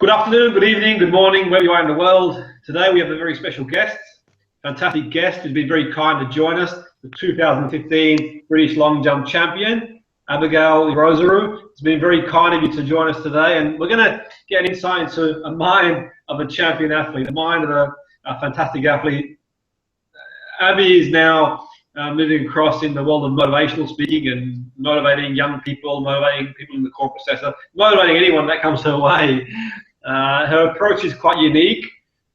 Good afternoon, good evening, good morning, wherever you are in the world. Today we have a very special guest, fantastic guest who's been very kind to join us, the 2015 British long jump champion, Abigail Irozuru. It's been very kind of you to join us today, and we're going to get an insight into a mind of a champion athlete, the mind of a fantastic athlete. Abby is now moving across in the world of motivational speaking and motivating young people, motivating people in the corporate sector, motivating anyone that comes her way. Her approach is quite unique.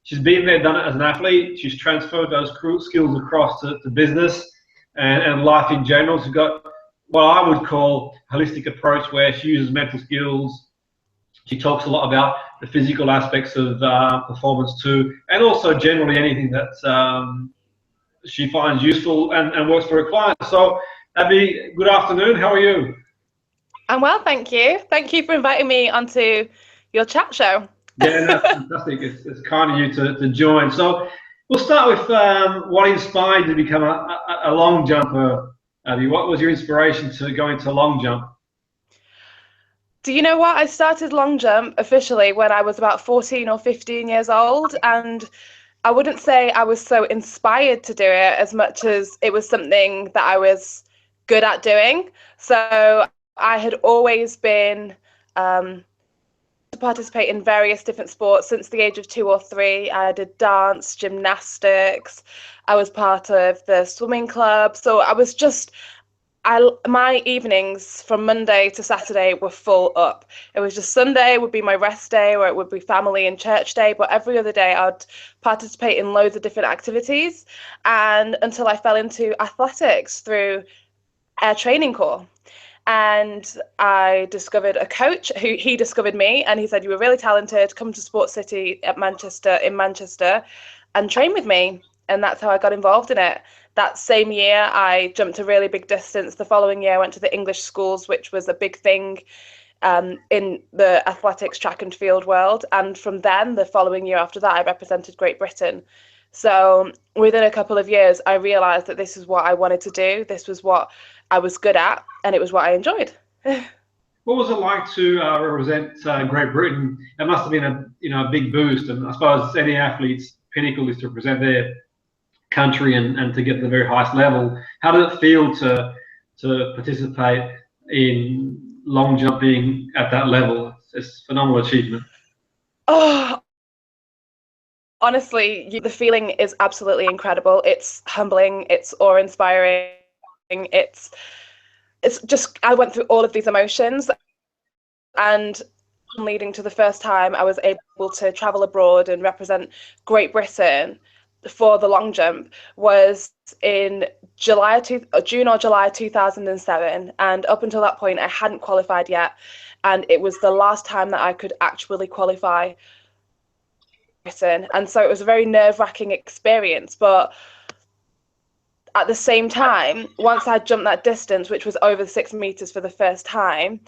She's been there, done it as an athlete. She's transferred those skills across to business and life in general. She's got what I would call a holistic approach where she uses mental skills. She talks a lot about the physical aspects of performance too, and also generally anything that she finds useful and works for her clients. So, Abby, good afternoon. How are you? I'm well, thank you. Thank you for inviting me onto your chat show. Yeah, that's fantastic. It's kind of you to join. So we'll start with what inspired you to become a long jumper, Abby. What was your inspiration to go into long jump? Do you know what? I started long jump officially when I was about 14 or 15 years old, and I wouldn't say I was so inspired to do it as much as it was something that I was good at doing. So I had always been to participate in various different sports since the age of 2 or 3. I did dance, gymnastics. I was part of the swimming club. So I was just, my evenings from Monday to Saturday were full up. It was just Sunday would be my rest day, or it would be family and church day. But every other day I'd participate in loads of different activities, and until I fell into athletics through a training corps. And I discovered a coach he discovered me, and he said, "You were really talented, come to Sports City in Manchester and train with me." And that's how I got involved in it. That same year I jumped a really big distance. The following year I went to the English schools, which was a big thing in the athletics, track and field world. And from then, the following year after that, I represented Great Britain. So within a couple of years, I realized that this is what I wanted to do. This was what I was good at, and it was what I enjoyed. What was it like to represent Great Britain? It must have been a big boost, and I suppose any athlete's pinnacle is to represent their country and to get to the very highest level. How did it feel to participate in long jumping at that level? It's a phenomenal achievement. Oh, honestly, the feeling is absolutely incredible. It's humbling, it's awe-inspiring, it's just, I went through all of these emotions, and leading to the first time I was able to travel abroad and represent Great Britain for the long jump was in June or July 2007, and up until that point I hadn't qualified yet, and it was the last time that I could actually qualify Britain, and so it was a very nerve-wracking experience. But at the same time, once I jumped that distance, which was over 6 meters for the first time,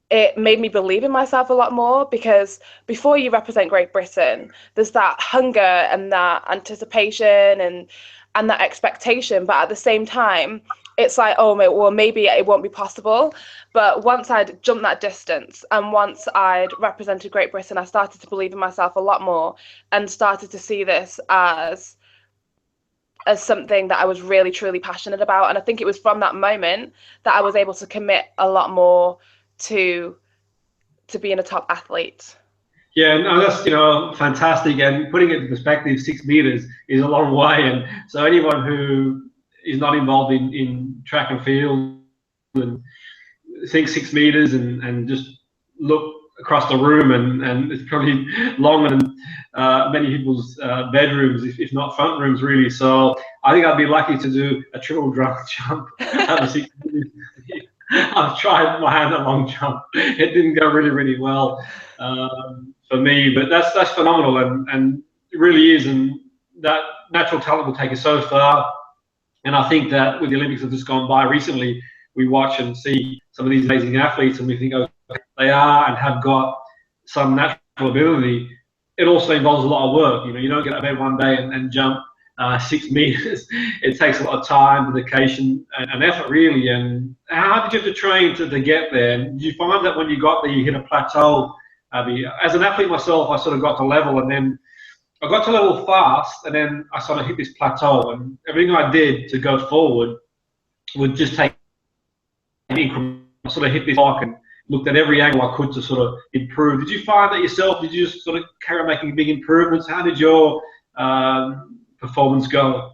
it made me believe in myself a lot more, because before you represent Great Britain, there's that hunger and that anticipation and that expectation. But at the same time, it's like, oh, well, maybe it won't be possible. But once I'd jumped that distance and once I'd represented Great Britain, I started to believe in myself a lot more and started to see this as something that I was really, truly passionate about. And I think it was from that moment that I was able to commit a lot more to being a top athlete. Yeah, no, that's fantastic, and putting it in perspective, 6 meters is a long way, and so anyone who is not involved in track and field and thinks 6 meters and just look across the room and it's probably longer than many people's bedrooms, if not front rooms, really. So I think I'd be lucky to do a triple jump at the 6 meters. I've tried my hand at long jump. It didn't go really, really well for me, but that's phenomenal, and it really is, and that natural talent will take you so far. And I think that with the Olympics that have just gone by recently, we watch and see some of these amazing athletes, and we think, oh, they are and have got some natural ability. It also involves a lot of work. You don't get out of bed one day and jump 6 meters. It takes a lot of time, dedication, and effort, really. And how did you have to train to get there? And did you find that when you got there, you hit a plateau Abby. As an athlete myself, I sort of got to level, and then I got to level fast, and then I sort of hit this plateau, and everything I did to go forward would just take an increment. I sort of hit this mark and looked at every angle I could to sort of improve. Did you find that yourself? Did you just sort of carry on making big improvements? How did your performance go?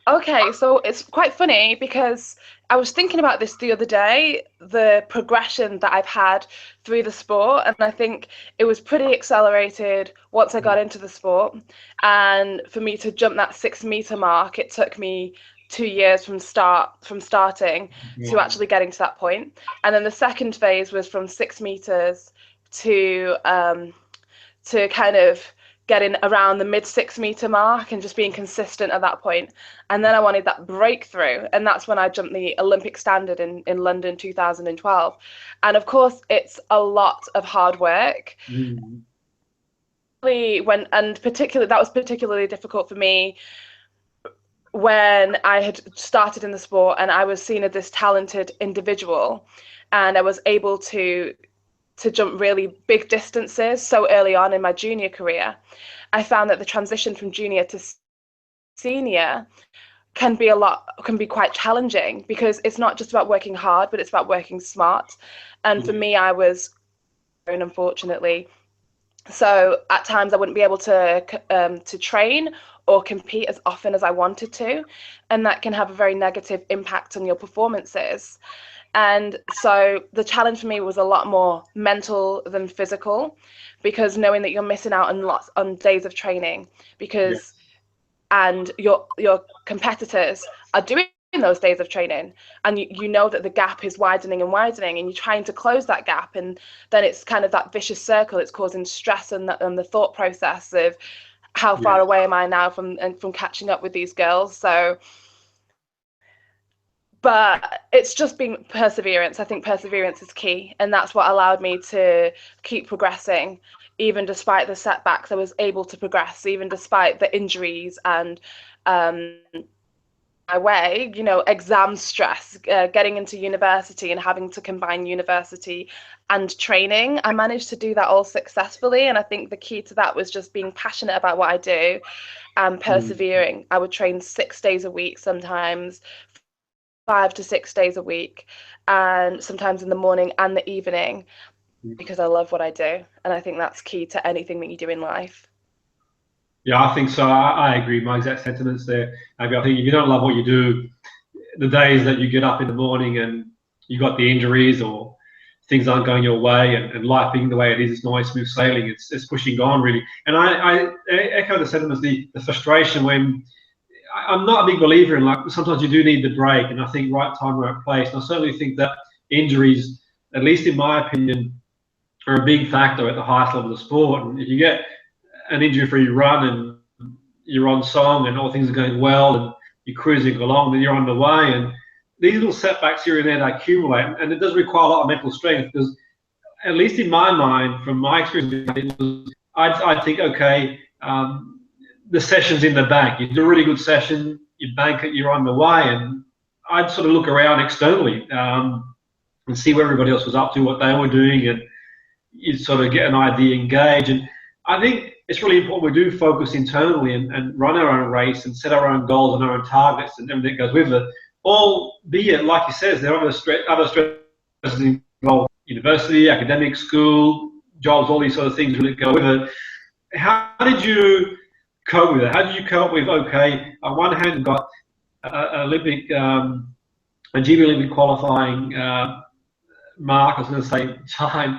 Okay, so it's quite funny because I was thinking about this the other day, the progression that I've had through the sport, and I think it was pretty accelerated once I got into the sport. And for me to jump that 6 meter mark, it took me 2 years from starting to actually getting to that point. And then the second phase was from 6 meters to kind of getting around the mid 6 meter mark and just being consistent at that point. And then I wanted that breakthrough. And that's when I jumped the Olympic standard in London 2012. And of course, it's a lot of hard work. Particularly, that was particularly difficult for me when I had started in the sport and I was seen as this talented individual, and I was able to jump really big distances so early on in my junior career. I found that the transition from junior to senior can be quite challenging, because it's not just about working hard, but it's about working smart. And for me, I was, unfortunately, so at times I wouldn't be able to train or compete as often as I wanted to, and that can have a very negative impact on your performances. And so the challenge for me was a lot more mental than physical, because knowing that you're missing out on days of training, because and your competitors are doing those days of training, and you know that the gap is widening and widening, and you're trying to close that gap, and then it's kind of that vicious circle. It's causing stress and the thought process of how far away am I now from catching up with these girls. So but it's just been perseverance. I think perseverance is key, and that's what allowed me to keep progressing. Even despite the setbacks, I was able to progress, even despite the injuries and my way, exam stress, getting into university and having to combine university and training. I managed to do that all successfully, and I think the key to that was just being passionate about what I do and persevering. I would train 6 days a week, sometimes 5 to 6 days a week, and sometimes in the morning and the evening, because I love what I do. And I think that's key to anything that you do in life. Yeah, I think so. I agree. My exact sentiments there. I think if you don't love what you do, the days that you get up in the morning and you got the injuries or things aren't going your way, and life being the way it is, it's not smooth sailing. It's pushing on, really. And I echo the sentiments, the frustration when I'm not a big believer in, like, sometimes you do need the break, and I think right time, right place. And I certainly think that injuries, at least in my opinion, are a big factor at the highest level of sport. And if you get an injury-free run and you're on song and all things are going well and you're cruising along, then you're on the way. And these little setbacks here and there, they accumulate, and it does require a lot of mental strength, because at least in my mind, from my experience, I think, okay, the session's in the bank. You do a really good session, you bank it, you're on the way. And I'd sort of look around externally and see what everybody else was up to, what they were doing, and you'd sort of get an idea, engage. And I think it's really important we do focus internally and run our own race and set our own goals and our own targets and everything that goes with it. Albeit, like you said, there are other stresses involved: university, academic, school, jobs, all these sort of things that go with it. How did you cope with it? How did you cope with, okay, on one hand, you've got a GB Olympic qualifying mark, I was going to say time,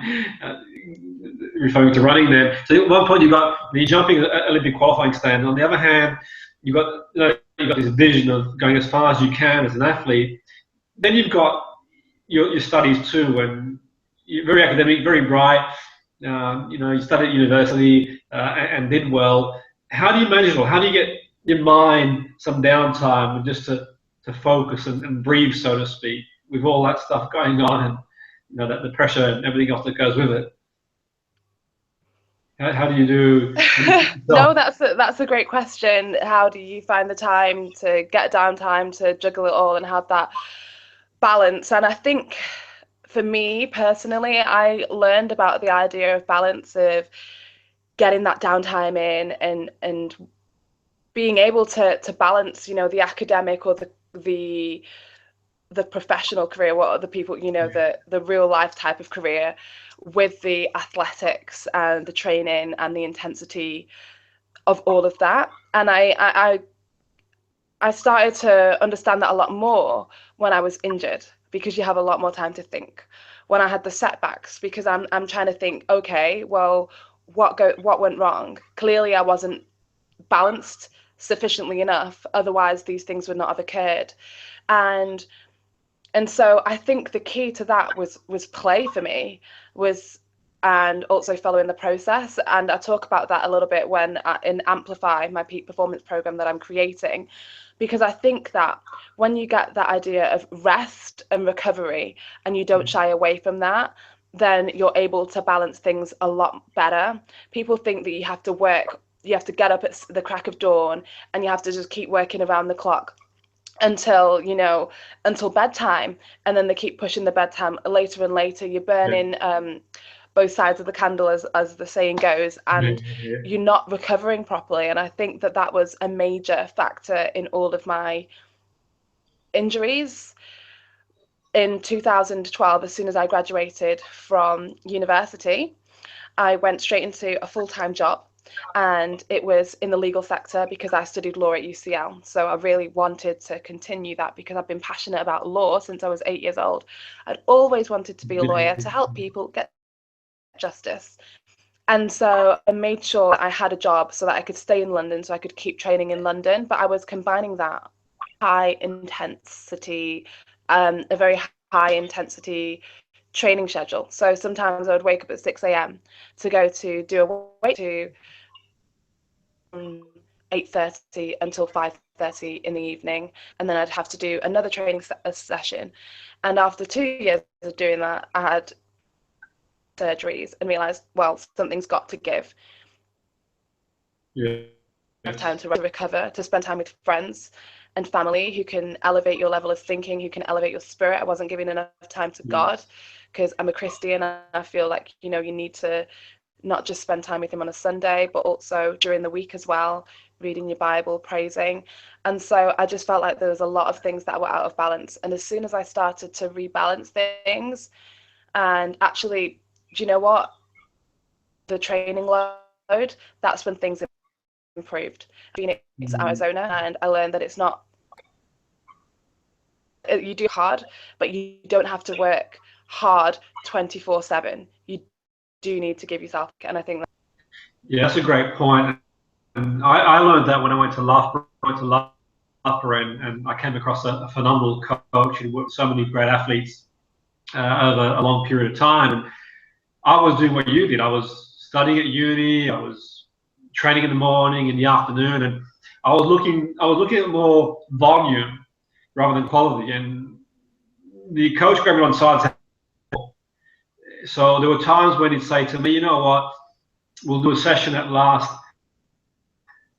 referring to running there. So at one point you've got the jumping Olympic qualifying stand. On the other hand, you've got this vision of going as far as you can as an athlete. Then you've got your studies too, and you're very academic, very bright. You studied at university and did well. How do you manage it all? How do you get your mind some downtime and just to focus and breathe, so to speak, with all that stuff going on, and the pressure and everything else that goes with it? How do you do? No, that's a great question. How do you find the time to get downtime, to juggle it all and have that balance? And I think for me personally, I learned about the idea of balance, of getting that downtime in, and being able to balance, you know, the academic or the professional career, what other people, you know, the real life type of career, with the athletics and the training and the intensity of all of that. And I started to understand that a lot more when I was injured, because you have a lot more time to think. When I had the setbacks, because I'm trying to think, okay, well, what went wrong? Clearly I wasn't balanced sufficiently enough, otherwise these things would not have occurred. And so I think the key to that was play for me, and also following the process. And I talk about that a little bit when in Amplify, my peak performance program that I'm creating, because I think that when you get that idea of rest and recovery and you don't shy away from that, then you're able to balance things a lot better. People think that you have to work, you have to get up at the crack of dawn and you have to just keep working around the clock until, you know, until bedtime, and then they keep pushing the bedtime later and later. You're burning both sides of the candle, as the saying goes, and you're not recovering properly. And I think that that was a major factor in all of my injuries. In 2012, as soon as I graduated from university, I went straight into a full-time job, and it was in the legal sector because I studied law at UCL. So I really wanted to continue that because I've been passionate about law since I was 8 years old. I'd always wanted to be a lawyer to help people get justice. And so I made sure I had a job so that I could stay in London, so I could keep training in London. But I was combining that high intensity, a very high intensity training schedule. So sometimes I would wake up at 6 a.m. to go to do a weight to 8:30 until 5:30 in the evening, and then I'd have to do another training session. And after 2 years of doing that, I had surgeries and realized, well, something's got to give. Yeah. Have time to recover, to spend time with friends and family who can elevate your level of thinking, who can elevate your spirit. I wasn't giving enough time to God, because I'm a Christian, and I feel like, you know, you need to not just spend time with him on a Sunday, but also during the week as well, reading your Bible, praising. And so I just felt like there was a lot of things that were out of balance. And as soon as I started to rebalance things, and actually, do you know what? The training load, that's when things improved. Phoenix, Arizona, and I learned that it's not, you do hard, but you don't have to work hard 24/7. You do need to give yourself, and I think that's a great point. And I learned that when I went to Loughborough, and I came across a phenomenal coach who worked with so many great athletes over a long period of time. And I was doing what you did. I was studying at uni, I was training in the morning, in the afternoon, and I was looking at more volume rather than quality. And the coach grabbed me on side. So there were times when he'd say to me, you know what, we'll do a session that lasts,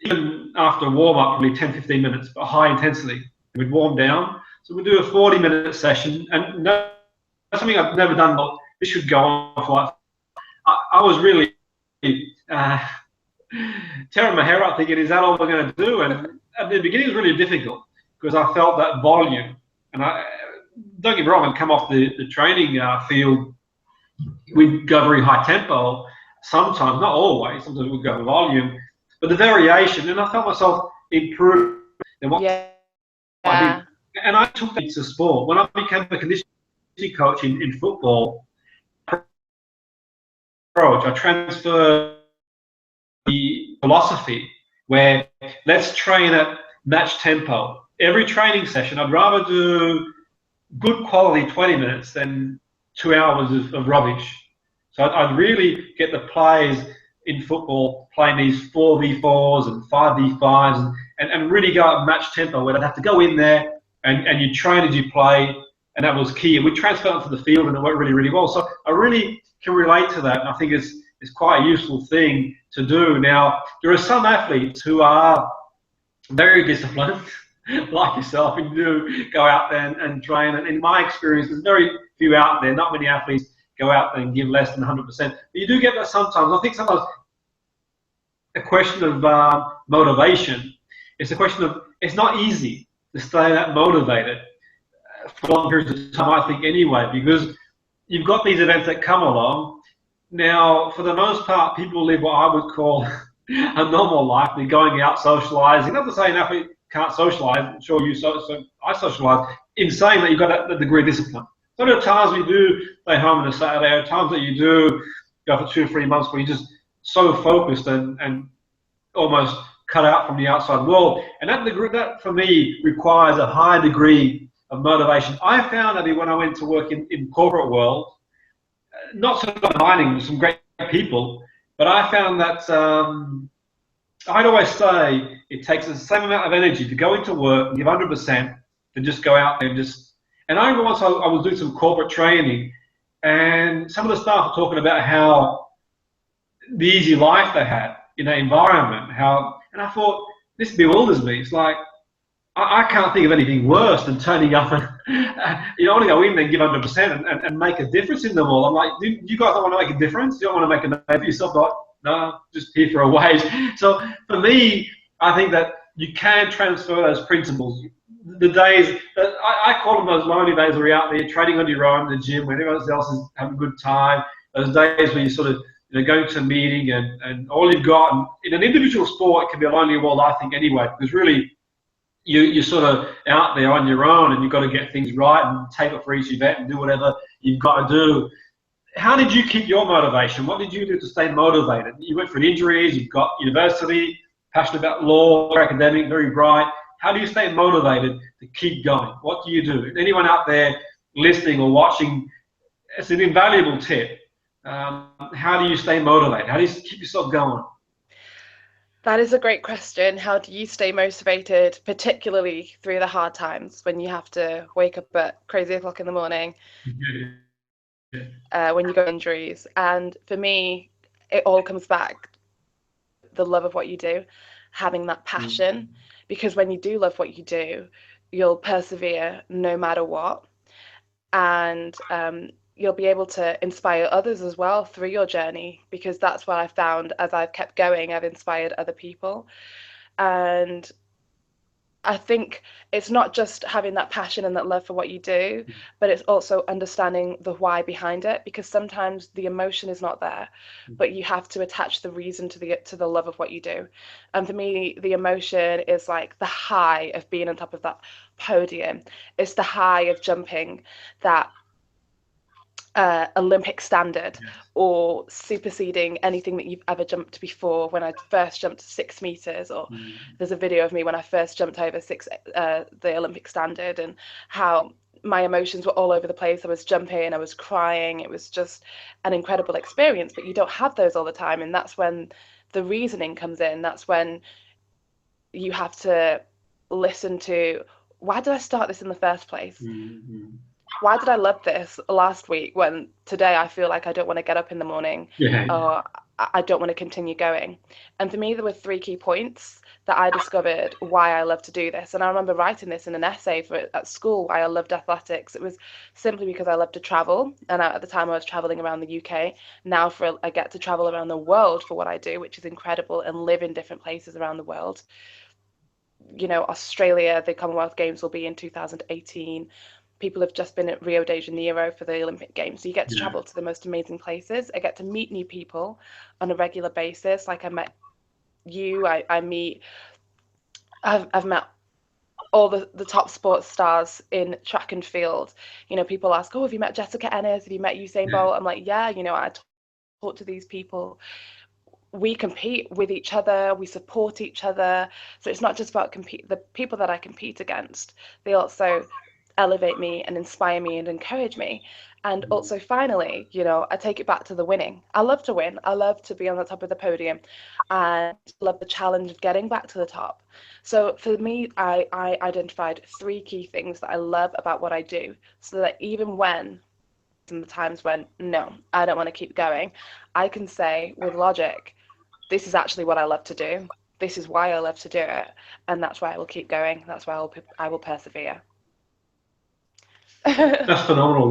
even after warm up, probably 10-15 minutes, but high intensity. We'd warm down. So we'd do a 40-minute session, and that's something I've never done, but this should go on for like, I was really tearing my hair up thinking, is that all we're going to do? And at the beginning it was really difficult because I felt that volume. And don't get me wrong, I'd come off the training field, we'd go very high tempo, sometimes, not always, sometimes we'd go volume, but the variation, and I felt myself improve. And I took that to sport. When I became a conditioning coach in football, I transferred the philosophy where let's train at match tempo. Every training session, I'd rather do good quality 20 minutes than 2 hours of rubbish. So I'd really get the players in football playing these 4v4s and 5v5s and really go at match tempo where they'd have to go in there and you train as you play, and that was key. And we transferred it to the field and it worked really, really well. So I really can relate to that, and I think it's quite a useful thing to do. Now, there are some athletes who are very disciplined, like yourself, and do go out there and train. And in my experience, there's very few out there. Not many athletes go out there and give less than 100%. But you do get that sometimes. I think sometimes a question of motivation. It's a question of, it's not easy to stay that motivated for long periods of time, I think, anyway, because you've got these events that come along. Now, for the most part, people live what I would call a normal life. They're going out socializing. Not to say an athlete can't socialize. I'm sure you I socialize. In saying that, you've got that degree of discipline. So there are times we do stay home on a Saturday. There are times that you do go for 2 or 3 months where you're just so focused and almost cut out from the outside world. And that for me requires a high degree of motivation. I found that when I went to work in corporate world, not so much mining with some great people, but I found that I'd always say it takes the same amount of energy to go into work and give 100% to just go out there and just. And I remember once I was doing some corporate training, and some of the staff were talking about how the easy life they had in that environment. And I thought, this bewilders me. It's like, I can't think of anything worse than turning up and you don't want to go in there and give 100% and make a difference in them all. I'm like, do you guys don't want to make a difference? You don't want to make a name for yourself? Like, no, just here for a wage. So for me, I think that you can transfer those principles. The days that I call them those lonely days where you're out there trading on your own in the gym, when everyone else is having a good time. Those days where you sort of going to a meeting and all you've got. And in an individual sport, it can be a lonely world, I think, anyway, because really you're sort of out there on your own and you've got to get things right and taper for each event and do whatever you've got to do. How did you keep your motivation? What did you do to stay motivated? You went through injuries, you've got university, passionate about law, academic, very bright. How do you stay motivated to keep going? What do you do? Anyone out there listening or watching, it's an invaluable tip. How do you stay motivated? How do you keep yourself going? That is a great question. How do you stay motivated, particularly through the hard times when you have to wake up at crazy o'clock in the morning, when you got injuries? And for me, it all comes back to the love of what you do, having that passion, because when you do love what you do, you'll persevere no matter what. And you'll be able to inspire others as well through your journey, because that's what I found as I've kept going. I've inspired other people. And I think it's not just having that passion and that love for what you do, but it's also understanding the why behind it, because sometimes the emotion is not there, but you have to attach the reason to the love of what you do. And for me, the emotion is like the high of being on top of that podium. It's the high of jumping that Olympic standard, or superseding anything that you've ever jumped before. When I first jumped 6 meters, or there's a video of me when I first jumped over the Olympic standard, and how my emotions were all over the place. I was jumping, I was crying. It was just an incredible experience, but you don't have those all the time. And that's when the reasoning comes in. That's when you have to listen to, why did I start this in the first place? Why did I love this last week when today I feel like I don't want to get up in the morning, or I don't want to continue going? And for me, there were 3 key points that I discovered why I love to do this. And I remember writing this in an essay at school, why I loved athletics. It was simply because I love to travel. And at the time I was traveling around the UK. Now I get to travel around the world for what I do, which is incredible, and live in different places around the world. You know, Australia, the Commonwealth Games will be in 2018. People have just been at Rio de Janeiro for the Olympic Games. So you get to travel to the most amazing places. I get to meet new people on a regular basis. Like I met you, I've met all the top sports stars in track and field. You know, people ask, oh, have you met Jessica Ennis? Have you met Usain Bolt? I'm like, yeah, you know, I talk to these people. We compete with each other, we support each other. So it's not just about the people that I compete against. They also elevate me and inspire me and encourage me. And also, finally, you know, I take it back to the winning. I love to win. I love to be on the top of the podium, and love the challenge of getting back to the top. So for me, I identified 3 key things that I love about what I do, so that even when in the times when, no, I don't want to keep going, I can say with logic, this is actually what I love to do. This is why I love to do it. And that's why I will keep going. That's why I will persevere. That's phenomenal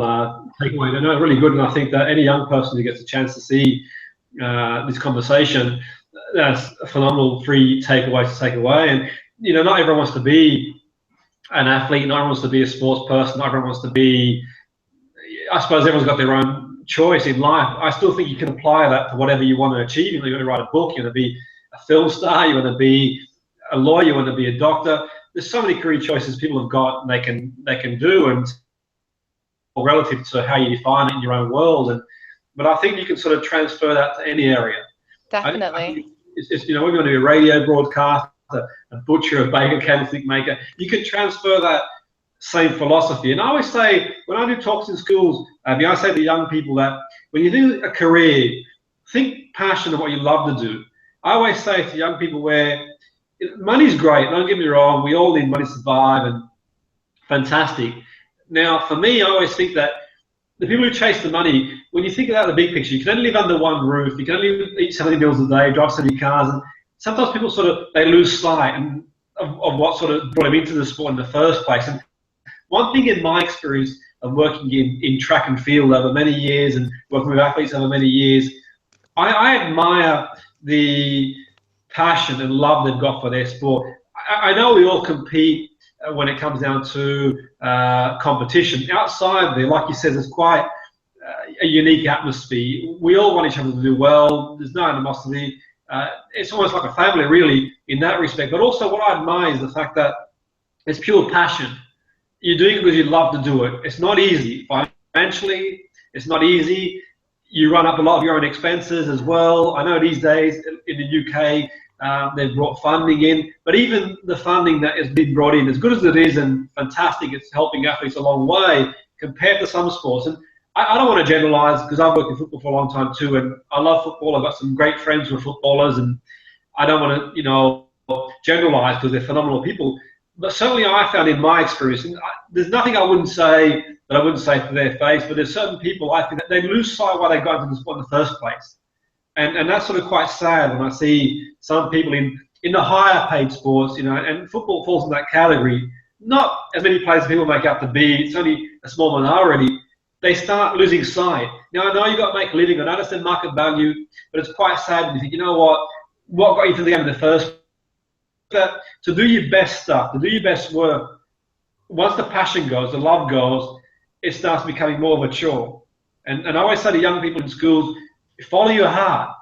takeaway. I know, really good, and I think that any young person who gets a chance to see this conversation, that's a phenomenal free takeaway to take away. And not everyone wants to be an athlete, not everyone wants to be a sports person, not everyone wants to be. I suppose everyone's got their own choice in life. I still think you can apply that to whatever you want to achieve. You want to write a book, you want to be a film star, you want to be a lawyer, you want to be a doctor. There's so many career choices people have got and they can do, and relative to how you define it in your own world. But I think you can sort of transfer that to any area. Definitely. I think it's whether you want to be a radio broadcaster, a butcher, a baker, candlestick maker, you can transfer that same philosophy. And I always say, when I do talks in schools, I say to young people that when you do a career, think passion of what you love to do. I always say to young people where money's great, don't get me wrong, we all need money to survive, and fantastic. Now, for me, I always think that the people who chase the money, when you think about the big picture, you can only live under one roof, you can only eat so many meals a day, drive so many cars, and sometimes people they lose sight of what sort of brought them into the sport in the first place. And one thing in my experience of working in track and field over many years and working with athletes over many years, I admire the passion and love they've got for their sport. I know we all compete when it comes down to competition. Outside there, like you said, there's quite a unique atmosphere. We all want each other to do well. There's no animosity. It's almost like a family, really, in that respect. But also what I admire is the fact that it's pure passion. You're doing it because you love to do it. It's not easy. Financially, it's not easy. You run up a lot of your own expenses as well. I know these days in the UK, they've brought funding in, but even the funding that has been brought in, as good as it is and fantastic, it's helping athletes a long way compared to some sports. And I don't want to generalize because I've worked in football for a long time too, and I love football. I've got some great friends who are footballers, and I don't want to, generalize because they're phenomenal people. But certainly I found in my experience, and there's nothing I wouldn't say that I wouldn't say to their face, but there's certain people I think that they lose sight why they got into the sport in the first place. And that's sort of quite sad when I see some people in the higher paid sports, and football falls in that category. Not as many players as people make out to be, it's only a small minority. They start losing sight. Now, I know you've got to make a living, and I understand market value, but it's quite sad when you think, what got you to the end of the first place? That to do your best stuff, to do your best work, once the passion goes, the love goes, it starts becoming more of a chore. And I always say to young people in schools, follow your heart.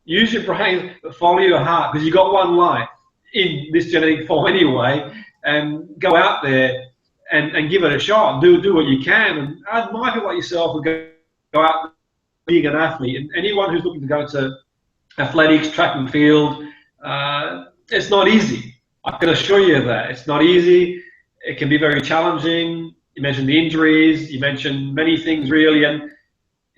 Use your brain, but follow your heart, because you've got one life in this genetic form anyway, and go out there and give it a shot. Do what you can. And I admire people like yourself who go out being an athlete. And anyone who's looking to go to athletics, track and field, it's not easy. I can assure you that. It's not easy. It can be very challenging. You mentioned the injuries. You mentioned many things, really. And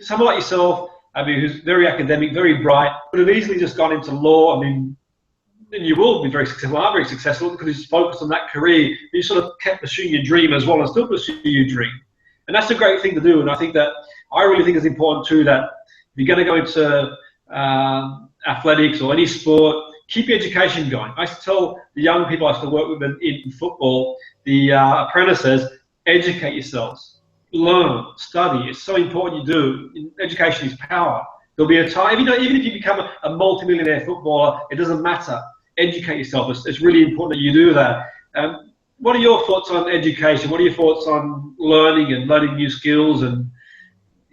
someone like yourself, who's very academic, very bright, could have easily just gone into law. And you will be very successful. I'm very successful because you're focused on that career. You sort of kept pursuing your dream as well and still pursue your dream. And that's a great thing to do. And I really think it's important too that if you're going to go into athletics or any sport, keep your education going. I used to tell the young people I used to work with in football, the apprentices, educate yourselves. Learn, study. It's so important you do. Education is power. There'll be a time, even if you become a multimillionaire footballer, it doesn't matter. Educate yourself. It's really important that you do that. What are your thoughts on education? What are your thoughts on learning and learning new skills? And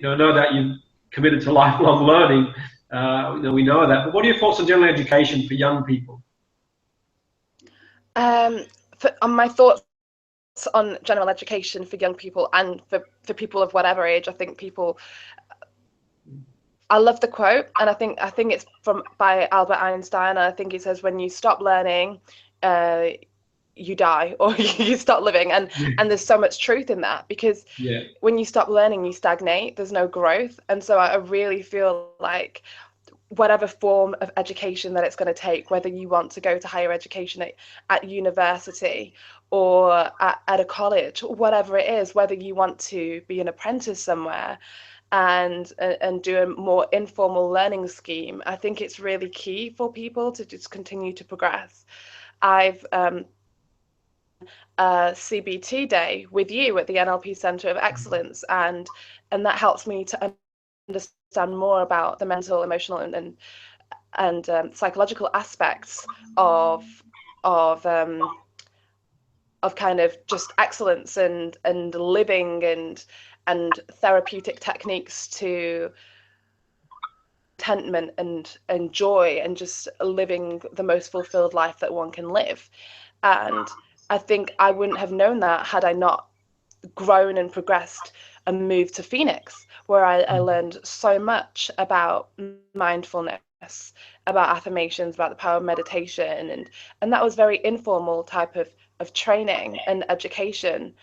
I know that you've committed to lifelong learning. We know that. But what are your thoughts on general education for young people? On my thoughts on general education for young people and for people of whatever age, I think I love the quote, and I think it's by Albert Einstein, and I think it says, when you stop learning, you die, or you stop living, and there's so much truth in that, because when you stop learning, you stagnate. There's no growth. And so I really feel like whatever form of education that it's going to take, whether you want to go to higher education at university or at a college, whatever it is, whether you want to be an apprentice somewhere and do a more informal learning scheme, I think it's really key for people to just continue to progress. I've a CBT day with you at the NLP Center of Excellence, and that helps me to understand more about the mental, emotional, and psychological aspects of of kind of just excellence and living and therapeutic techniques to contentment and joy and just living the most fulfilled life that one can live. And I think I wouldn't have known that had I not grown and progressed and moved to Phoenix, where I learned so much about mindfulness, about affirmations, about the power of meditation, and that was very informal type of training and education.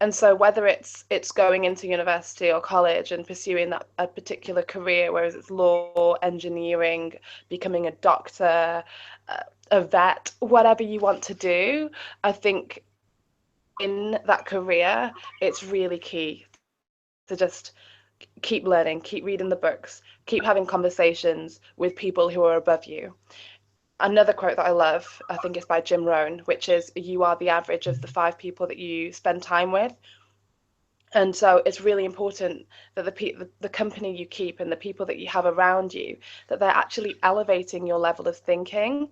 And so whether it's going into university or college and pursuing that a particular career, whereas it's law, engineering, becoming a doctor, a vet, whatever you want to do, I think in that career, it's really key to just keep learning, keep reading the books, keep having conversations with people who are above you. Another quote that I love, I think it's by Jim Rohn, which is, "You are the average of the 5 people that you spend time with." And so it's really important that the company you keep and the people that you have around you, that they're actually elevating your level of thinking,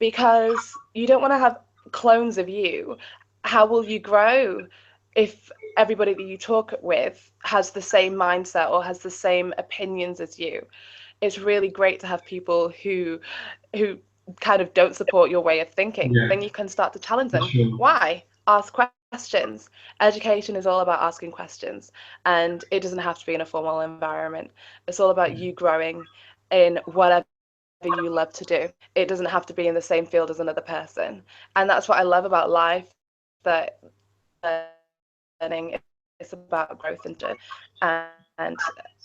because you don't want to have clones of you. How will you grow if everybody that you talk with has the same mindset or has the same opinions as you? It's really great to have people who kind of don't support your way of thinking. Yeah, Then you can start to challenge them. sure. Why? Ask questions. Education is all about asking questions, and it doesn't have to be in a formal environment. It's all about you growing in whatever you love to do. It doesn't have to be in the same field as another person. And that's what I love about life, that learning is about growth and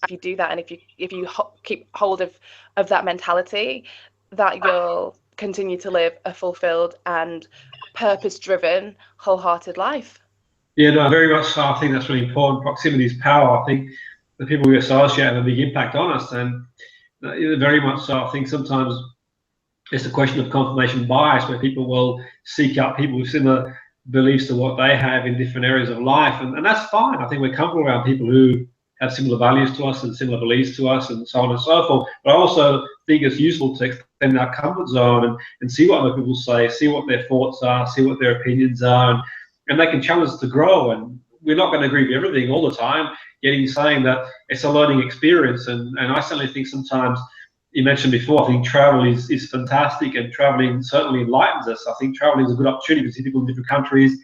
if you do that, and if you keep hold of that mentality, that you'll continue to live a fulfilled and purpose-driven, wholehearted life. Yeah, no, very much so. I think that's really important. Proximity is power. I think the people we associate have a big impact on us, and very much so. I think sometimes it's a question of confirmation bias, where people will seek out people with similar beliefs to what they have in different areas of life, and that's fine. I think we're comfortable around people who have similar values to us and similar beliefs to us, and so on and so forth. But I also think it's useful to extend our comfort zone and see what other people say, see what their thoughts are, see what their opinions are, and they can challenge us to grow. And we're not going to agree with everything all the time. Yet he's saying that it's a learning experience, and I certainly think sometimes, you mentioned before, I think travel is fantastic, and traveling certainly enlightens us. I think traveling is a good opportunity to see people in different countries,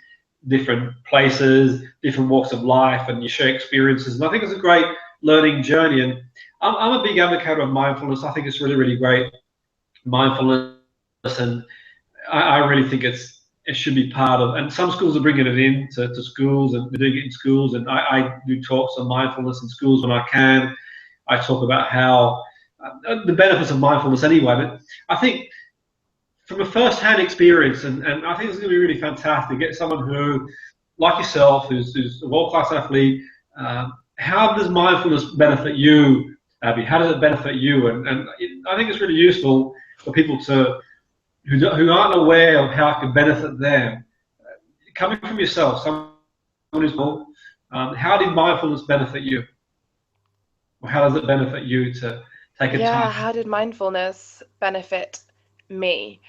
different places, different walks of life, and you share experiences. And I think it's a great learning journey. And I'm a big advocate of mindfulness. I think it's really, really great, mindfulness, and I really think it should be part of, and some schools are bringing it in to schools, and they're doing it in schools, and I do talks on mindfulness in schools when I can. I talk about how the benefits of mindfulness anyway, but I think from a first-hand experience, and I think it's going to be really fantastic, get someone who, like yourself, who's a world-class athlete. How does mindfulness benefit you, Abby? How does it benefit you? And I think it's really useful for people who aren't aware of how it can benefit them. Coming from yourself, someone who's how did mindfulness benefit you? Or how does it benefit you to take a Yeah, time? how did mindfulness benefit me?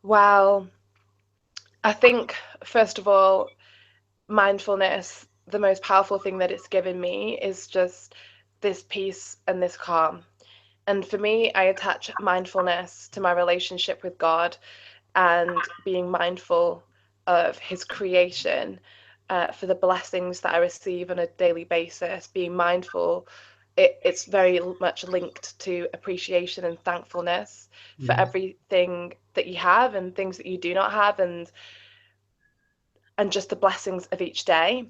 Well, I think, first of all, mindfulness, the most powerful thing that it's given me is just this peace and this calm. And for me, I attach mindfulness to my relationship with God and being mindful of His creation, for the blessings that I receive on a daily basis. Being mindful, it's very much linked to appreciation and thankfulness for everything that you have and things that you do not have, and just the blessings of each day.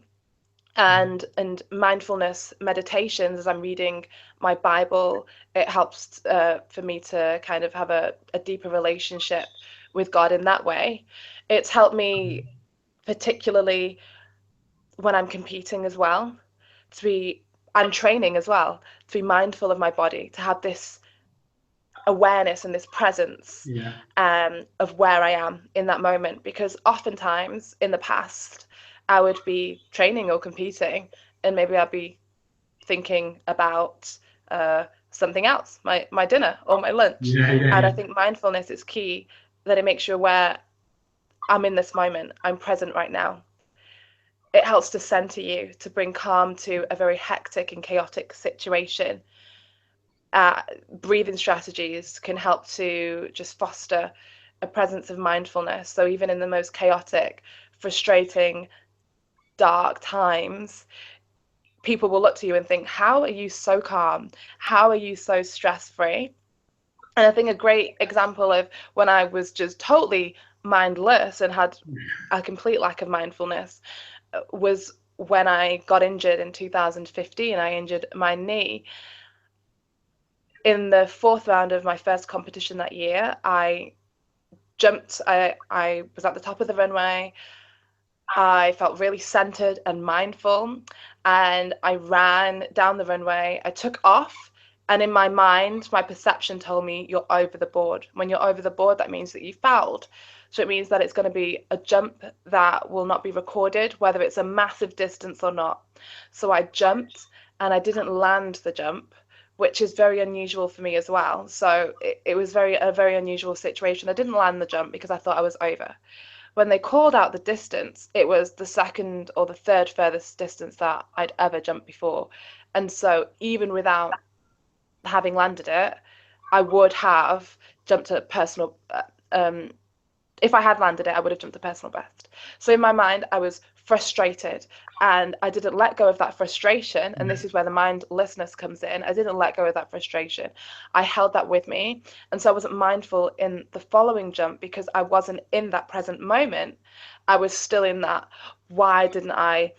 And mindfulness meditations, as I'm reading my Bible, it helps for me to kind of have a deeper relationship with God in that way. It's helped me particularly when I'm competing as well, to be, I'm training as well, to be mindful of my body, to have this awareness and this presence of where I am in that moment. Because oftentimes in the past, I would be training or competing, and maybe I'd be thinking about something else, my dinner or my lunch. And I think mindfulness is key, that it makes you aware, I'm in this moment, I'm present right now. It helps to center you, to bring calm to a very hectic and chaotic situation. Breathing strategies can help to just foster a presence of mindfulness. So even in the most chaotic, frustrating, dark times, people will look to you and think, how are you so calm? How are you so stress-free? And I think a great example of when I was just totally mindless and had a complete lack of mindfulness was when I got injured in 2015. I injured my knee. In the fourth round of my first competition that year, I jumped. I was at the top of the runway. I felt really centered and mindful, and I ran down the runway. I took off, and in my mind, my perception told me, you're over the board. When you're over the board, that means that you fouled. So it means that it's going to be a jump that will not be recorded, whether it's a massive distance or not. So I jumped, and I didn't land the jump, which is very unusual for me as well. So it was a very unusual situation. I didn't land the jump because I thought I was over. When they called out the distance, it was the second or the third furthest distance that I'd ever jumped before. And so even without having landed it, I would have jumped a personal, if I had landed it, I would have jumped a personal best. So in my mind, I was frustrated, and I didn't let go of that frustration. And this is where the mindlessness comes in. I didn't let go of that frustration. I held that with me. And so I wasn't mindful in the following jump because I wasn't in that present moment. I was still in that, why didn't I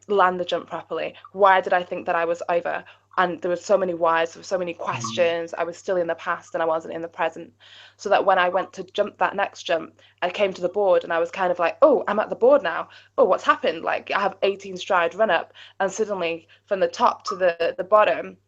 land the jump properly? Why did I think that I was over? And there were so many whys, there were so many questions. I was still in the past and I wasn't in the present. So that when I went to jump that next jump, I came to the board and I was kind of like, oh, I'm at the board now. Oh, what's happened? Like, I have 18 stride run up, and suddenly from the top to the bottom,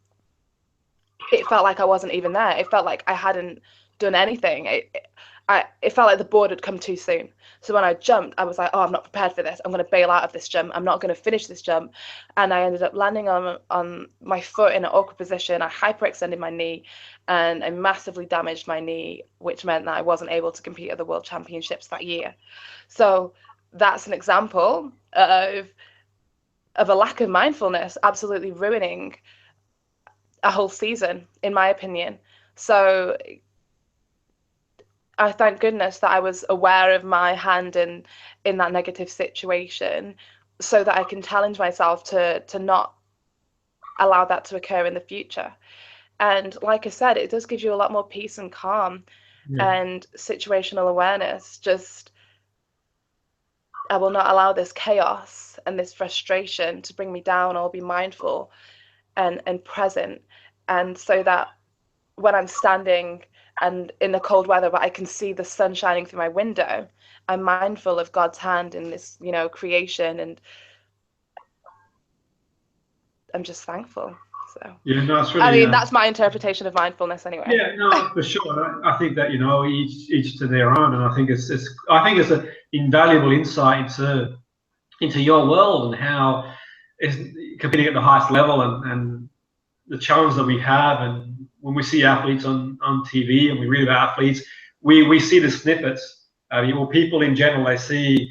it felt like I wasn't even there. It felt like I hadn't done anything. It felt like the board had come too soon. So when I jumped, I was like, oh, I'm not prepared for this. I'm going to bail out of this jump. I'm not going to finish this jump. And I ended up landing on my foot in an awkward position. I hyperextended my knee, and I massively damaged my knee, which meant that I wasn't able to compete at the World Championships that year. So that's an example of a lack of mindfulness absolutely ruining a whole season, in my opinion. So I thank goodness that I was aware of my hand in that negative situation, so that I can challenge myself to not allow that to occur in the future. And like I said, it does give you a lot more peace and calm and situational awareness. Just, I will not allow this chaos and this frustration to bring me down. I'll be mindful and present. And so that when I'm standing and in the cold weather, but I can see the sun shining through my window, I'm mindful of God's hand in this, creation, and I'm just thankful. So it's really, I mean, that's my interpretation of mindfulness, anyway. Yeah, no, for sure. I think that each to their own, and I think it's an invaluable insight into your world and how it's competing at the highest level and the challenge that we have. And when we see athletes on TV and we read about athletes, we see the snippets. People in general, they see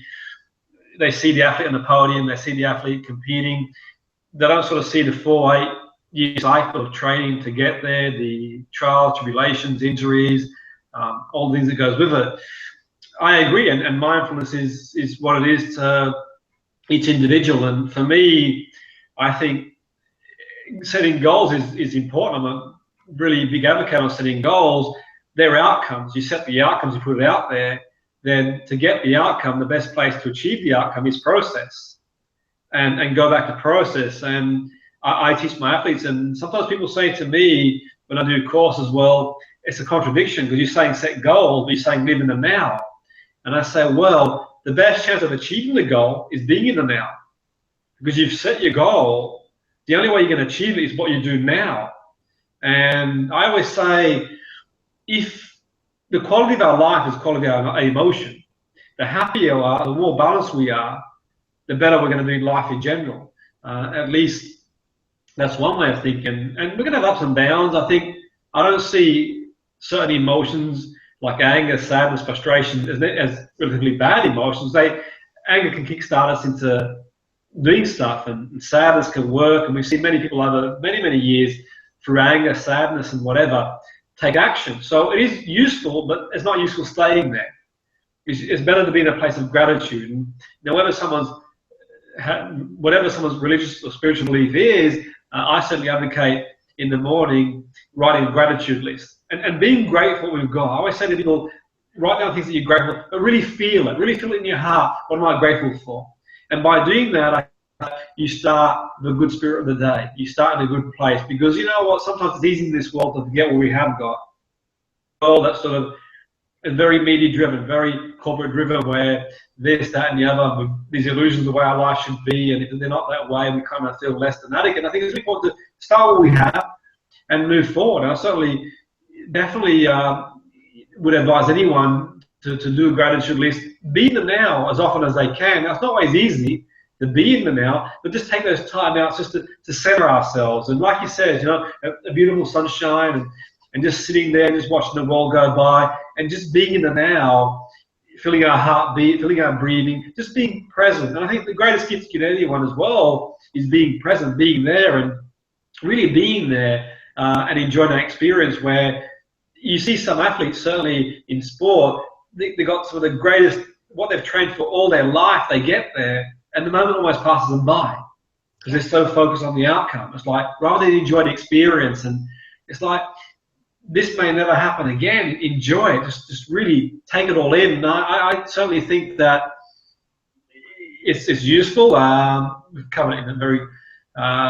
the athlete on the podium, they see the athlete competing. They don't sort of see the 4-8-year cycle of training to get there, the trials, tribulations, injuries, all the things that goes with it. I agree, and mindfulness is what it is to each individual. And for me, I think setting goals is important. I'm a really big advocate on setting goals. They're outcomes. You set the outcomes, you put it out there. Then to get the outcome, the best place to achieve the outcome is process, and go back to process. And I teach my athletes, and sometimes people say to me when I do courses, well, it's a contradiction because you're saying set goals, but you're saying live in the now. And I say, well, the best chance of achieving the goal is being in the now, because you've set your goal. The only way you're going to achieve it is what you do now. And I always say, if the quality of our life is quality of our emotion, the happier we are, the more balanced we are, the better we're going to do in life in general. At least that's one way of thinking. And we're going to have ups and downs. I think I don't see certain emotions like anger, sadness, frustration as relatively bad emotions. Anger can kickstart us into doing stuff, and sadness can work. And we've seen many people over many, many years through anger, sadness, and whatever take action. So it is useful, but it's not useful staying there. It's better to be in a place of gratitude. And whatever someone's religious or spiritual belief is, I certainly advocate in the morning writing a gratitude list and being grateful for what we've got. I always say to people, write down things that you're grateful for, but really feel it in your heart. What am I grateful for? And by doing that, you start the good spirit of the day. You start in a good place, because you know what? Sometimes it's easy in this world to forget what we have got. Well, that's sort of very media driven, very corporate driven, where this, that, and the other, these illusions of the way our life should be, and if they're not that way, we kind of feel less than adequate. I think it's important to start what we have and move forward. I certainly, definitely would advise anyone to do a gratitude list. Be in the now as often as they can. Now, it's not always easy to be in the now, but just take those time outs just to center ourselves. And like you said, a beautiful sunshine, and just sitting there, just watching the world go by, and just being in the now, feeling our heartbeat, feeling our breathing, just being present. And I think the greatest gift to give anyone as well is being present, being there, and really being there and enjoying that experience. Where you see some athletes, certainly in sport, they got some of the greatest, what they've trained for all their life, they get there, and the moment almost passes them by because they're so focused on the outcome. It's like, rather than enjoy the experience, and it's like, this may never happen again. Enjoy it. Just really take it all in. And I certainly think that it's useful. We've covered it in a very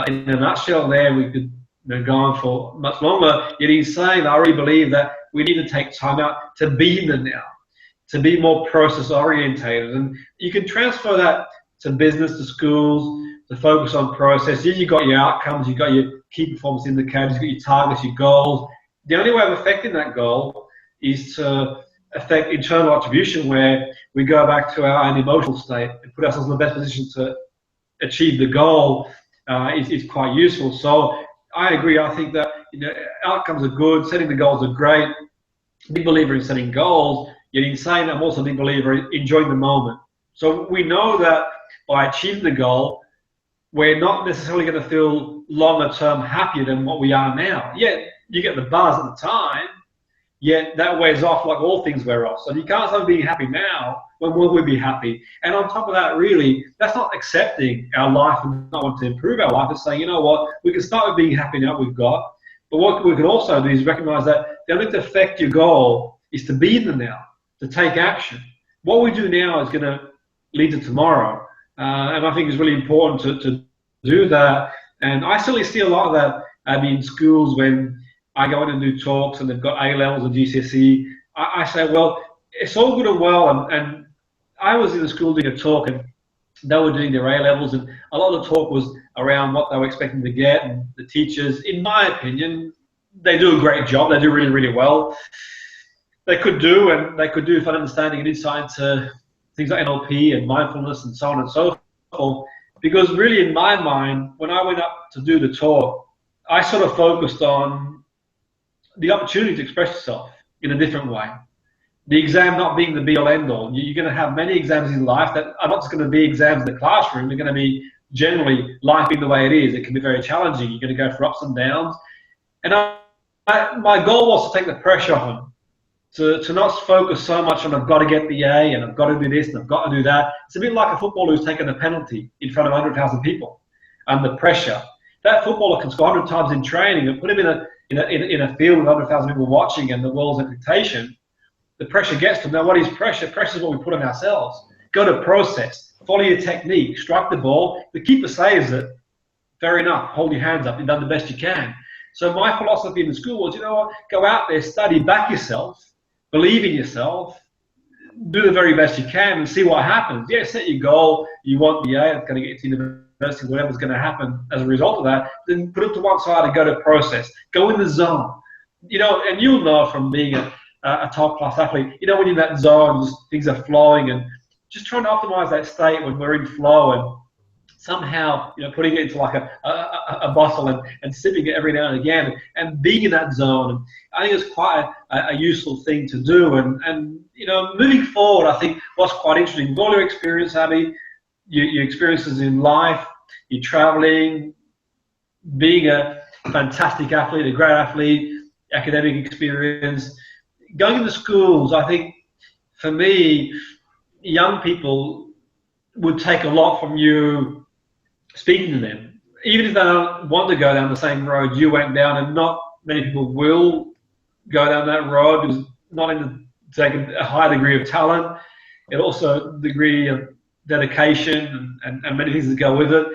in a nutshell there. We could go on for much longer. Yet he's saying, I really believe that we need to take time out to be in the now, to be more process orientated. And you can transfer that to business, to schools, to focus on process. You've got your outcomes, you've got your key performance indicators, you've got your targets, your goals. The only way of affecting that goal is to affect internal attribution, where we go back to our own emotional state and put ourselves in the best position to achieve the goal. Is quite useful. So I agree. I think that outcomes are good, setting the goals are great. Big believer in setting goals. Yet in saying that, I'm also a big believer in enjoying the moment. So we know that by achieving the goal, we're not necessarily going to feel longer term happier than what we are now. Yet you get the buzz at the time, yet that wears off like all things wear off. So you can't start being happy now. When will we be happy? And on top of that, really, that's not accepting our life and not wanting to improve our life. It's saying, you know what, we can start with being happy now we've got. But what we can also do is recognize that the only thing to affect your goal is to be in the now, to take action. What we do now is going to lead to tomorrow. And I think it's really important to do that. And I certainly see a lot of that in schools when I go in and do talks and they've got A-levels and GCSE. I say, well, it's all good and well. And I was in the school doing a talk, and they were doing their A-levels, and a lot of the talk was around what they were expecting to get. And the teachers, in my opinion, they do a great job. They do really, really well. They could do fun understanding and insight into things like NLP and mindfulness and so on and so forth. Because really, in my mind, when I went up to do the talk, I sort of focused on the opportunity to express yourself in a different way. The exam not being the be-all, end-all. You're going to have many exams in life that are not just going to be exams in the classroom. They're going to be generally life being the way it is. It can be very challenging. You're going to go through ups and downs. And my goal was to take the pressure off them, to not focus so much on I've got to get the A and I've got to do this and I've got to do that. It's a bit like a footballer who's taken a penalty in front of 100,000 people under pressure. That footballer can score 100 times in training and put him in a field with 100,000 people watching and the world's expectation. The pressure gets to them. Now, what is pressure? Pressure is what we put on ourselves. Go to process. Follow your technique. Strike the ball. The keeper saves it. Fair enough. Hold your hands up. You've done the best you can. So my philosophy in the school was, you know what? Go out there, study, back yourself, believe in yourself, do the very best you can, and see what happens. Yeah, set your goal. You want the A. It's going to get you to university, whatever's going to happen as a result of that, then put it to one side and go to process. Go in the zone. And you'll know from being a top-class athlete, when you're in that zone, just things are flowing, and just trying to optimize that state when we're in flow, and somehow, putting it into like a bottle and sipping it every now and again, and being in that zone. And I think it's quite a useful thing to do. And moving forward, I think what's quite interesting, with all your experience, Abby, your experiences in life, your traveling, being a fantastic athlete, a great athlete, academic experience, going into schools, I think for me, young people would take a lot from you speaking to them. Even if they don't want to go down the same road you went down, and not many people will go down that road, because not in taking a high degree of talent, and also degree of dedication and many things that go with it.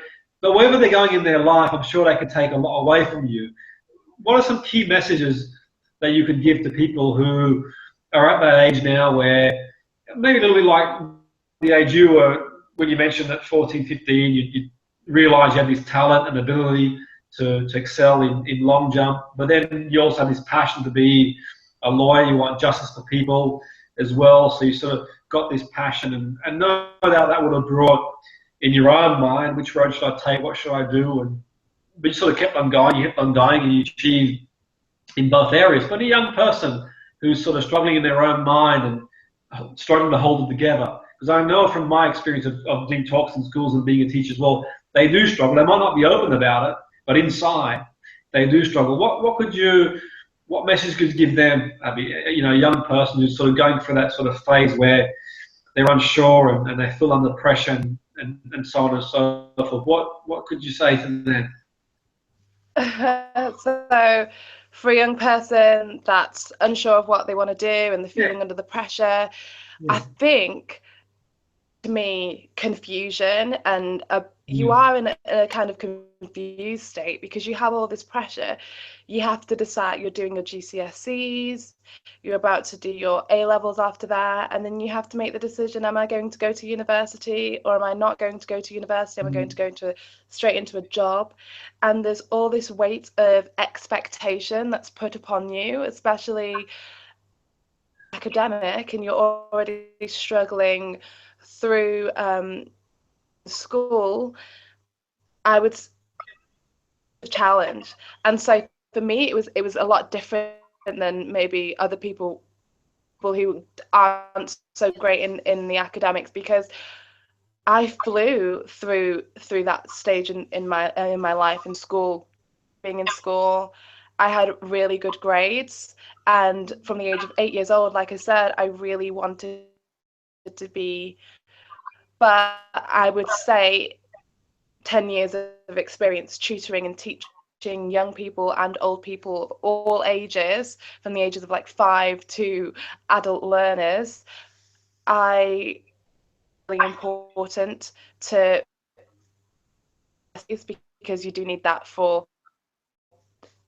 But wherever they're going in their life, I'm sure they can take a lot away from you. What are some key messages that you could give to people who are at that age now, where maybe a little bit like the age you were when you mentioned at 14, 15, you realize you have this talent and ability to excel in long jump, but then you also have this passion to be a lawyer, you want justice for people as well, so you sort of got this passion, and no doubt that would have brought in your own mind, which road should I take, what should I do, but you sort of kept on going, you kept on going, and you achieved in both areas. But a young person who's sort of struggling in their own mind and struggling to hold it together, because I know from my experience of doing talks in schools and being a teacher as well, they do struggle. They might not be open about it, but inside they do struggle. What message could you give them, Abby? A young person who's sort of going through that sort of phase where they're unsure and they feel under pressure and so on and so forth. What could you say to them? So, for a young person that's unsure of what they want to do and they're feeling under the pressure, I think, to me, confusion, and you are in a kind of confused state because you have all this pressure. You have to decide, you're doing your GCSEs, you're about to do your A-levels after that, and then you have to make the decision, am I going to go to university or am I not going to go to university? Am I going to go straight into a job? And there's all this weight of expectation that's put upon you, especially academic, and you're already struggling through school. I would challenge, and so for me it was a lot different than maybe other people who aren't so great in the academics, because I flew through that stage in my life in school. Being in school, I had really good grades, and from the age of 8 years old, like I said, I really wanted to be, but I would say 10 years of experience tutoring and teaching young people and old people of all ages, from the ages of like 5 to adult learners, I really important to, because you do need that for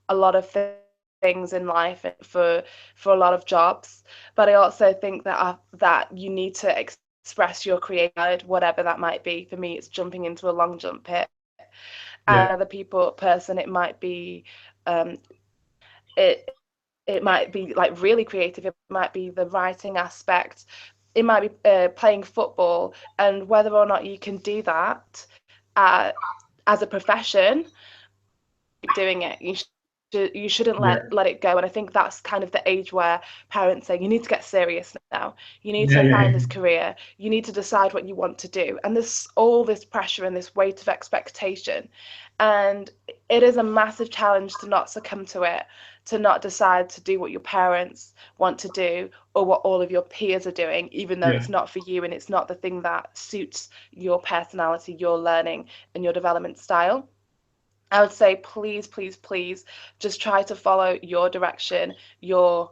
a lot of things in life, for a lot of jobs. But I also think that you need to express your creativity, whatever that might be. For me, it's jumping into a long jump pit. And other person, it might be it might be like really creative. It might be the writing aspect. It might be playing football, and whether or not you can do that as a profession, doing it. You shouldn't let it go. And I think that's kind of the age where parents say, you need to get serious now. You need to find this career. You need to decide what you want to do. And there's all this pressure and this weight of expectation. And it is a massive challenge to not succumb to it, to not decide to do what your parents want to do or what all of your peers are doing, even though it's not for you and it's not the thing that suits your personality, your learning and your development style. I would say, please, please, please, just try to follow your direction, your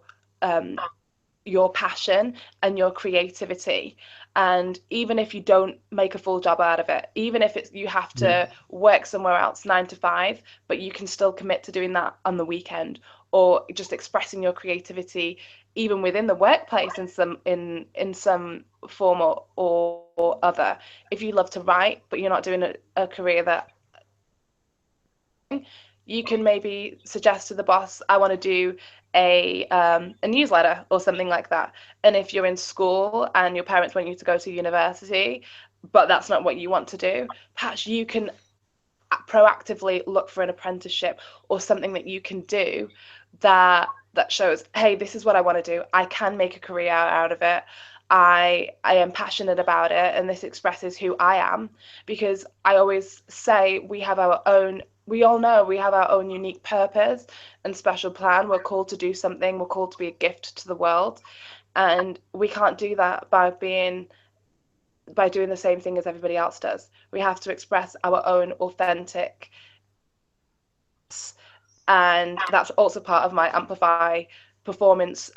passion and your creativity. And even if you don't make a full job out of it, even if you have to work somewhere else 9 to 5, but you can still commit to doing that on the weekend, or just expressing your creativity even within the workplace in some form or other. If you love to write but you're not doing a career that, you can maybe suggest to the boss, I want to do a newsletter or something like that. And if you're in school and your parents want you to go to university, but that's not what you want to do, perhaps you can proactively look for an apprenticeship or something that you can do that shows, hey, this is what I want to do. I can make a career out of it. I am passionate about it, and this expresses who I am. Because I always say we all know we have our own unique purpose and special plan. We're called to do something. We're called to be a gift to the world. And we can't do that by doing the same thing as everybody else does. We have to express our own authentic. And that's also part of my Amplify performance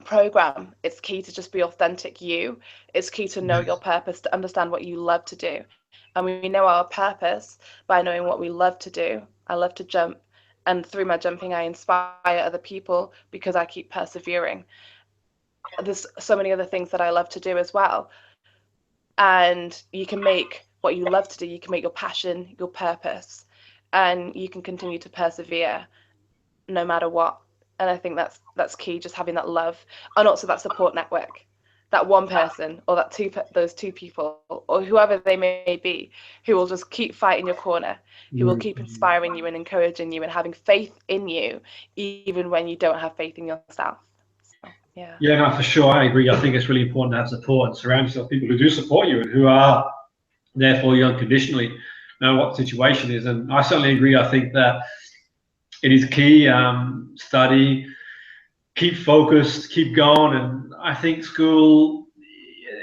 program. It's key to just be authentic you. It's key to know your purpose, to understand what you love to do. And we know our purpose by knowing what we love to do. I love to jump, and through my jumping I inspire other people because I keep persevering. There's so many other things that I love to do as well. And you can make what you love to do, you can make your passion your purpose, and you can continue to persevere no matter what. And I think that's key, just having that love, and also that support network, that one person or those two people or whoever they may be, who will just keep fighting your corner, who will keep inspiring you and encouraging you and having faith in you even when you don't have faith in yourself. So, yeah. Yeah, no, for sure. I agree. I think it's really important to have support and surround yourself with people who do support you and who are there for you unconditionally, no matter what the situation is. And I certainly agree. I think that it is key. Study, keep focused, keep going. And I think school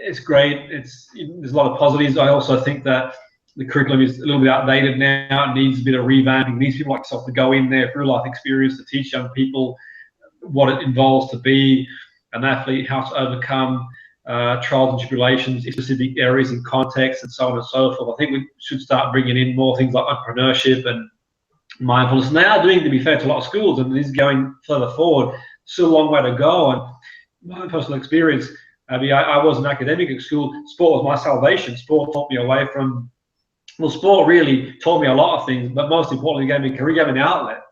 is great. There's a lot of positives. I also think that the curriculum is a little bit outdated now. It needs a bit of revamping. It needs people like yourself to go in there through life experience to teach young people what it involves to be an athlete, how to overcome trials and tribulations in specific areas and contexts, and so on and so forth. I think we should start bringing in more things like entrepreneurship and mindfulness. And they are doing, to be fair, to a lot of schools, and it is going further forward. Still a long way to go. And my personal experience, Abby, I was an academic at school. Sport was my salvation. Sport taught me away from, well, sport really taught me a lot of things, but most importantly, it gave me a career, gave me an outlet,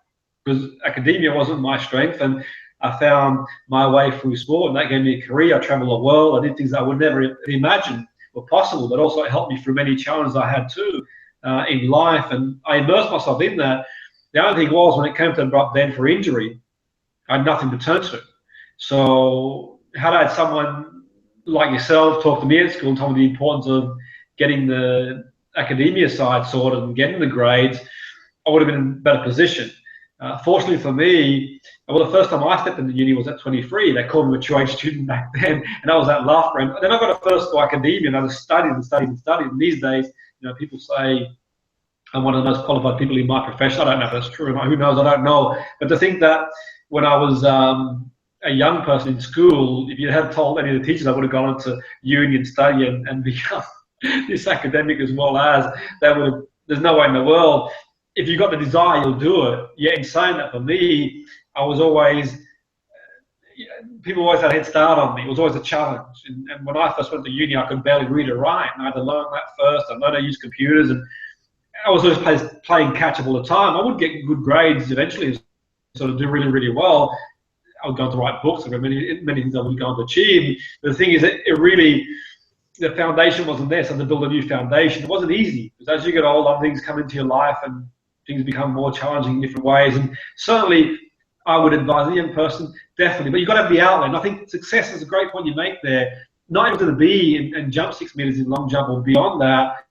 because academia wasn't my strength, and I found my way through sport, and that gave me a career. I traveled the world. I did things I would never imagine were possible, but also it helped me through many challenges I had too in life, and I immersed myself in that. The only thing was, when it came to an abrupt end for injury, I had nothing to turn to. So had I had someone like yourself talk to me at school and told me the importance of getting the academia side sorted and getting the grades, I would have been in a better position. Fortunately for me, well, the first time I stepped into uni was at 23. They called me a mature age student back then, and I was that laughter. And then I got a first to academia, and I just studied and studied and studied. And these days, you know, people say I'm one of the most qualified people in my profession. I don't know if that's true or not. Who knows? I don't know. But to think that when I was a young person in school, if you had told any of the teachers I would have gone into uni and study and become this academic as well as, there's no way in the world. If you've got the desire, you'll do it. Yet in saying that, for me, I was always, people always had a head start on me. It was always a challenge. And when I first went to uni, I could barely read or write. And I had to learn that first. I learned how to use computers. And I was always playing catch up all the time. I would get good grades eventually and sort of do really, really well. I would go on to write books. There were many things I would go on to achieve. But the thing is, it really, the foundation wasn't there. So to build a new foundation, it wasn't easy. Because as you get older, things come into your life and things become more challenging in different ways. And certainly, I would advise a young person, definitely. But you've got to have the outlet. And I think success is a great point you make there. Not even to be and jump 6 meters in long jump or beyond that.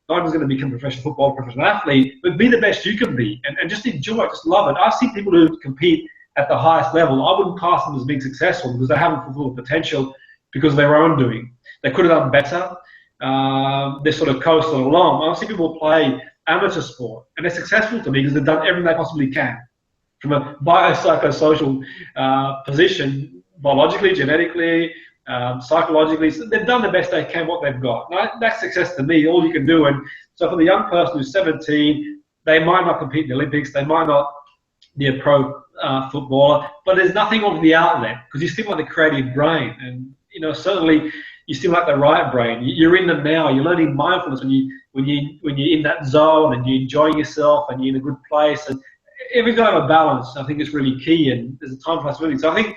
Not even going to become a professional footballer, professional athlete, but be the best you can be and just enjoy it, just love it. I see people who compete at the highest level. I wouldn't class them as being successful because they haven't fulfilled the potential because of their own doing. They could have done better. They're sort of coasting along. I see people play amateur sport and they're successful to me because they've done everything they possibly can from a biopsychosocial position, biologically, genetically, psychologically. So they've done the best they can what they've got. Now, that's success to me, all you can do. And so for the young person who's 17, they might not compete in the Olympics, they might not be a pro footballer, but there's nothing of the outlet because you stimulate the creative brain, and certainly you stimulate the right brain. You're in the now. You're learning mindfulness when you're in that zone and you're enjoying yourself and you're in a good place. And everything's got to have a balance. I think it's really key, and there's a time for flexibility. So I think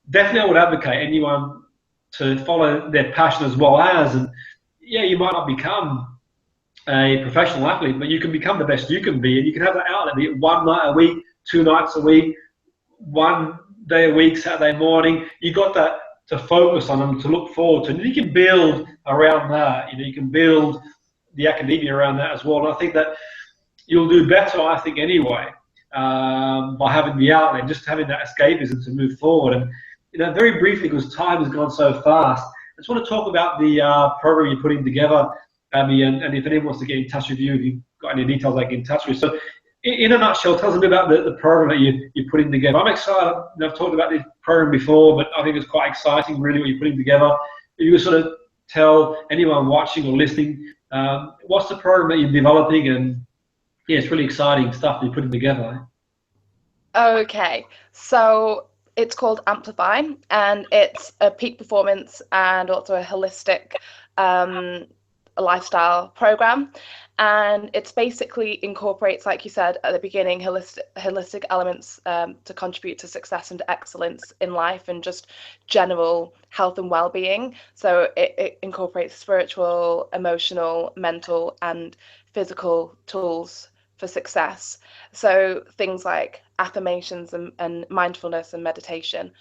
definitely I would advocate anyone to follow their passion as well as, and yeah, you might not become a professional athlete, but you can become the best you can be, and you can have that outlet, be it one night a week, 2 nights a week, 1 day a week, Saturday morning. You got that to focus on and to look forward to, and you can build around that. You can build the academia around that as well. And I think that you'll do better, I think, anyway, by having the outlet, just having that escapism to move forward. And very briefly, because time has gone so fast, I just want to talk about the program you're putting together, Abby, and if anyone wants to get in touch with you, if you've got any details, I can get in touch with you. So, in a nutshell, tell us a bit about the program that you're putting together. I'm excited. I've talked about this program before, but I think it's quite exciting, really, what you're putting together. If you could sort of tell anyone watching or listening, what's the program that you're developing, and yeah, it's really exciting stuff that you're putting together. Okay, so it's called Amplify, and it's a peak performance and also a holistic lifestyle program. And it's basically incorporates, like you said at the beginning, holistic elements to contribute to success and excellence in life and just general health and well-being. So it incorporates spiritual, emotional, mental, and physical tools for success. So things like affirmations and mindfulness and meditation,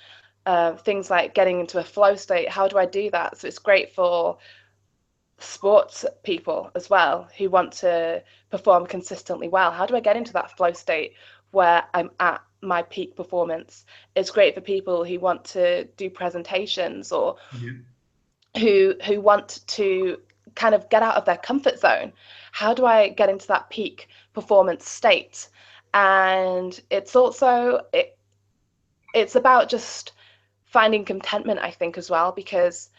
things like getting into a flow state. How do I do that? So it's great for sports people as well who want to perform consistently well. How do I get into that flow state where I'm at my peak performance? It's great for people who want to do presentations or who want to kind of get out of their comfort zone. How do I get into that peak performance state? And it's also it's about just finding contentment, I think, as well, because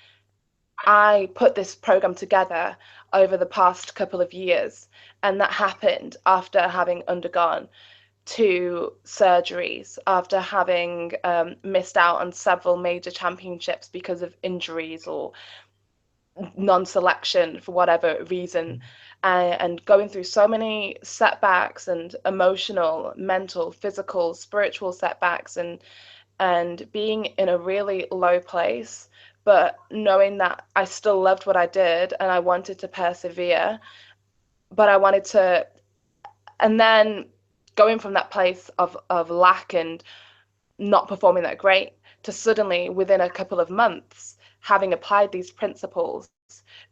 I put this program together over the past couple of years, and that happened after having undergone 2 surgeries, after having missed out on several major championships because of injuries or non-selection for whatever reason, and going through so many setbacks and emotional, mental, physical, spiritual setbacks, and being in a really low place, but knowing that I still loved what I did and I wanted to persevere, but I wanted to, and then going from that place of lack and not performing that great to suddenly within a couple of months having applied these principles,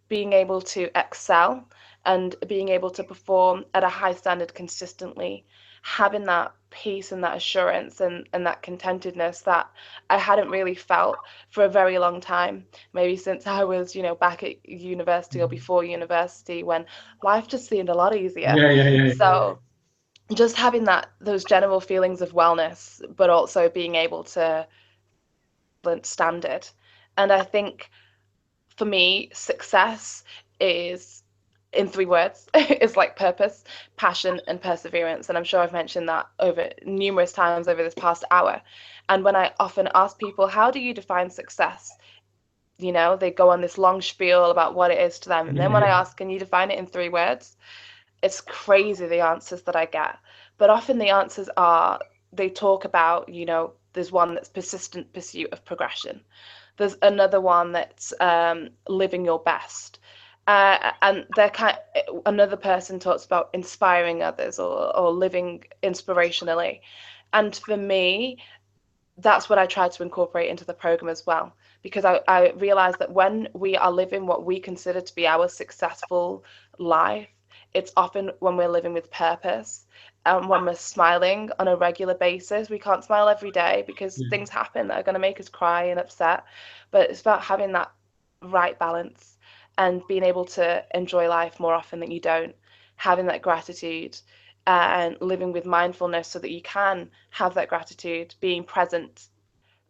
being able to excel and being able to perform at a high standard consistently, having that peace and that assurance and that contentedness that I hadn't really felt for a very long time, maybe since I was, back at university or before university, when life just seemed a lot easier. So just having those general feelings of wellness, but also being able to standard. And I think for me, success is, in 3 words, is like purpose, passion, and perseverance. And I'm sure I've mentioned that over numerous times over this past hour. And when I often ask people, how do you define success? They go on this long spiel about what it is to them. And then when I ask, can you define it in 3 words? It's crazy the answers that I get. But often the answers are, they talk about, there's one that's persistent pursuit of progression. There's another one that's living your best. And another person talks about inspiring others or living inspirationally. And for me, that's what I try to incorporate into the program as well, because I realize that when we are living what we consider to be our successful life, it's often when we're living with purpose and when we're smiling on a regular basis. We can't smile every day because things happen that are going to make us cry and upset, but it's about having that right balance and being able to enjoy life more often than you don't, having that gratitude and living with mindfulness so that you can have that gratitude, being present,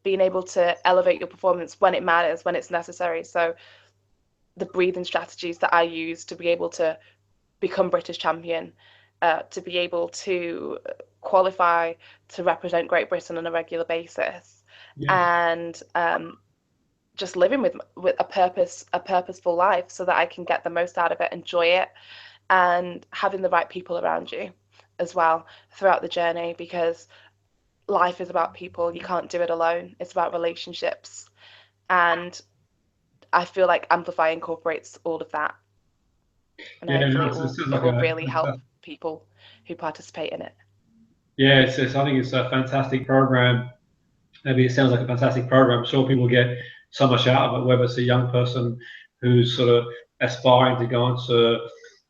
being able to elevate your performance when it matters, when it's necessary. So the breathing strategies that I use to be able to become British champion, to be able to qualify to represent Great Britain on a regular basis. Yeah. And just living with a purposeful life, so that I can get the most out of it, enjoy it, and having the right people around you as well throughout the journey, because life is about people. You can't do it alone. It's about relationships. And I feel like Amplify incorporates all of that. And Yeah, hopefully no, it it will, sounds it like will really help people who participate in it. yeah, I think it's a fantastic program. Maybe it sounds like a fantastic program. I'm sure people get so much out of it, whether it's a young person who's sort of aspiring to go into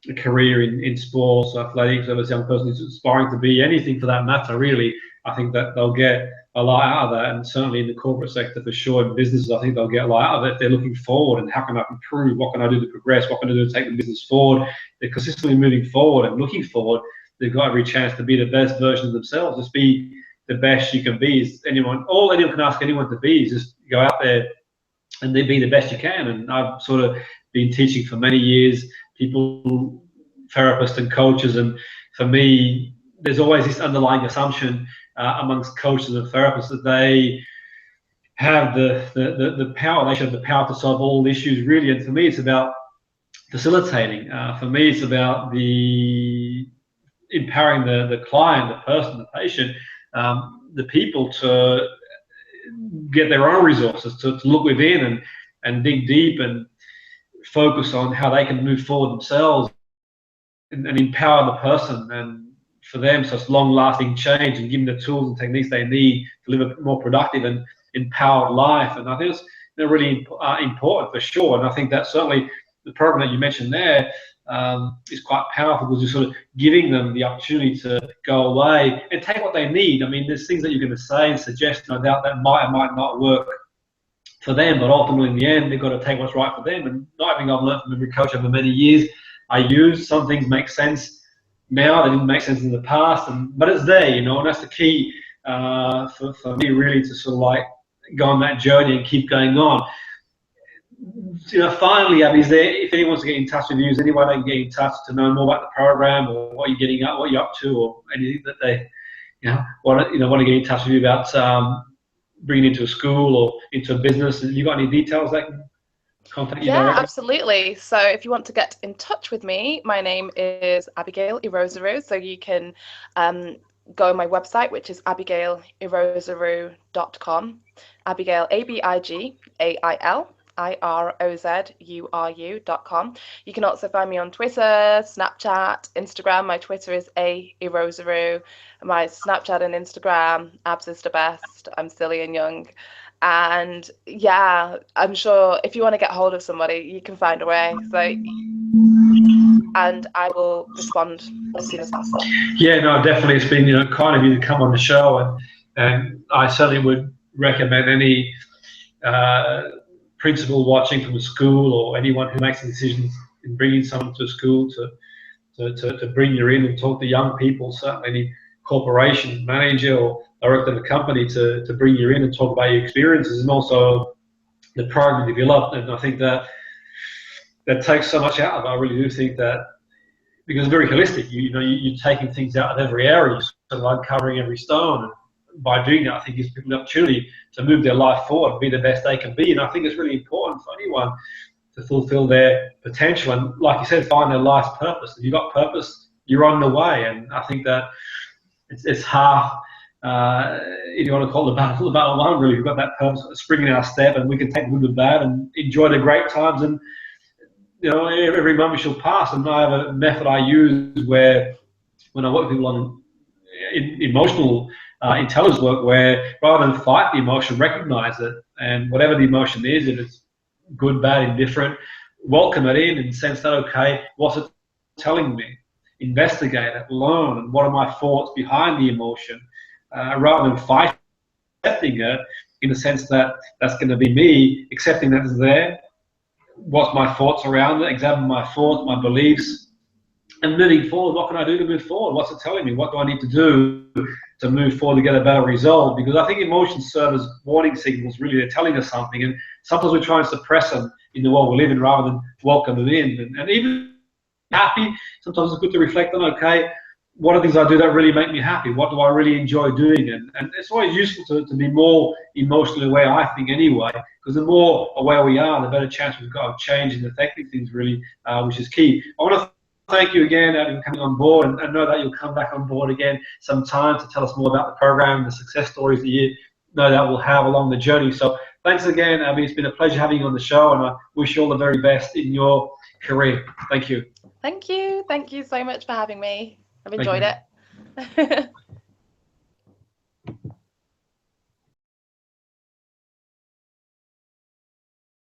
a career in sports, athletics, whether it's a young person who's aspiring to be anything for that matter, really. I think that they'll get a lot out of that, and certainly in the corporate sector for sure, in businesses, I think they'll get a lot out of it. They're looking forward, and how can I improve? What can I do to progress? What can I do to take the business forward? They're consistently moving forward and looking forward. They've got every chance to be the best version of themselves. Just be the best you can be. Is all anyone can ask anyone to be is just go out there and then be the best you can. And I've sort of been teaching for many years, people, therapists and coaches, and for me, there's always this underlying assumption amongst coaches and therapists that they have the power, they should have the power to solve all issues, really. And for me, it's about facilitating. For me, it's about the empowering the client, the person, the patient, the people to get their own resources, to look within and dig deep and focus on how they can move forward themselves and empower the person, and for them, so it's long-lasting change, and give them the tools and techniques they need to live a more productive and empowered life. And I think it's really important for sure. And I think that certainly the program that you mentioned there is quite powerful, because you're sort of giving them the opportunity to go away and take what they need. I mean, there's things that you're going to say and suggest, no doubt, that might or might not work for them, but ultimately in the end, they've got to take what's right for them. And not having I've learned from every coach over many years, I use some things make sense now that didn't make sense in the past, but it's there, and that's the key for me, really, to sort of like go on that journey and keep going on. Finally, Abby, is there, if anyone wants to get in touch with you, is there any way they can get in touch to know more about the program, or what you're getting up, what you're up to, or anything that they want to get in touch with you about bringing into a school or into a business? Have you got any details that can contact you directly? Yeah, absolutely. So if you want to get in touch with me, my name is Abigail Irozuru. So you can go on my website, which is AbbeyGailIrozuru.com. Abigail, AbbeyGailIrozuru.com. You can also find me on Twitter, Snapchat, Instagram. My Twitter is A.Irozuru. My Snapchat and Instagram, Abs is the best. I'm silly and young. And yeah, I'm sure if you want to get hold of somebody, you can find a way. And I will respond as soon as possible. Yeah, no, definitely. It's been kind of you to come on the show, and I certainly would recommend any principal watching from a school, or anyone who makes a decision in bringing someone to a school, to bring you in and talk to young people. Certainly, any corporation manager or director of a company to bring you in and talk about your experiences, and also the program developed. And I think that takes so much out of it. I really do think that, because it's very holistic. You're taking things out of every area, you're sort of uncovering every stone. And by doing that, I think it gives people the opportunity to move their life forward and be the best they can be. And I think it's really important for anyone to fulfill their potential and, like you said, find their life's purpose. If you've got purpose, you're on the way. And I think that it's half, if you want to call it the battle one, really. We've got that purpose spring in our step, and we can take the good and bad and enjoy the great times. And every moment shall pass. And I have a method I use where, when I work with people on emotional intelligence work, where rather than fight the emotion, recognize it, and whatever the emotion is, if it's good, bad, indifferent, welcome it in and sense that, okay, what's it telling me? Investigate it, learn, and what are my thoughts behind the emotion, rather than fighting, accepting it in the sense that that's going to be me, accepting that it's there. What's my thoughts around it? Examine my thoughts, my beliefs, and moving forward. What can I do to move forward? What's it telling me? What do I need to do to move forward to get a better result? Because I think emotions serve as warning signals. Really, they're telling us something, and sometimes we try and suppress them in the world we live in rather than welcome them in. And even happy, sometimes it's good to reflect on, okay, what are things I do that really make me happy? What do I really enjoy doing? And it's always useful to be more emotionally aware, I think, anyway, because the more aware we are, the better chance we've got of changing and affecting things, really, which is key. I want to thank you again for coming on board, and know that you'll come back on board again sometime to tell us more about the program, the success stories that you know that we'll have along the journey. So thanks again, Abby. It's been a pleasure having you on the show, and I wish you all the very best in your career. Thank you. Thank you. Thank you so much for having me. I've enjoyed it.